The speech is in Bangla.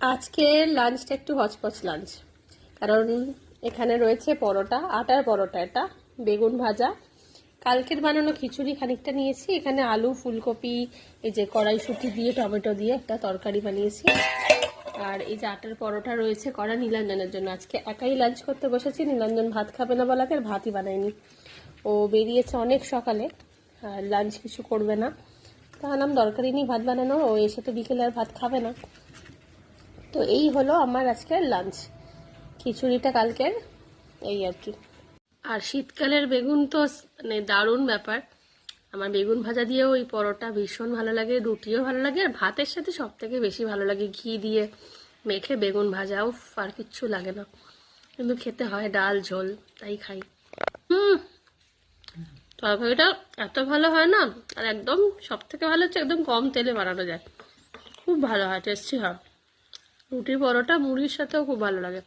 আজকে লাঞ্চটা একটু হচপচ লাঞ্চ, কারণ এখানে রয়েছে পরোটা, আটার পরোটা, এটা বেগুন ভাজা, কালকের বানানো খিচুড়ি খানিকটা নিয়েছি, এখানে আলু ফুলকপি, এই যে কড়াইশুঁটি দিয়ে টমেটো দিয়ে একটা তরকারি বানিয়েছি, আর এই যে আটার পরোটা রয়েছে করা নীলাঞ্জনের জন্য। আজকে একাই লাঞ্চ করতে বসেছি, নীলাঞ্জন ভাত খাবে না বলাকে ভাতই বানায়নি, ও বেরিয়েছে অনেক সকালে, আর লাঞ্চ কিছু করবে না। তাহলাম দরকারই নেই ভাত বানানো, ও এসে তো বিকেলে আর ভাত খাবে না। তো এই হলো আমার আজকের লাঞ্চ, খিচুড়িটা কালকের, এই আর কি। আর শীতকালের বেগুন তো মানে দারুণ ব্যাপার। আমার বেগুন ভাজা দিয়েও ওই পরোটা ভীষণ ভালো লাগে, রুটিও ভালো লাগে, আর ভাতের সাথে সব থেকে বেশি ভালো লাগে ঘি দিয়ে মেখে বেগুন ভাজাও, আর কিচ্ছু লাগে না, কিন্তু খেতে হয়, ডাল ঝোল, তাই খাই। হুম, তরকারিটা এত ভালো হয় না, আর একদম সব থেকে ভালো হচ্ছে একদম কম তেলে বানানো যায়, খুব ভালো হয়, টেস্টি হয়। রুটি পরোটা মুড়ির সাথেও খুব ভালো লাগে।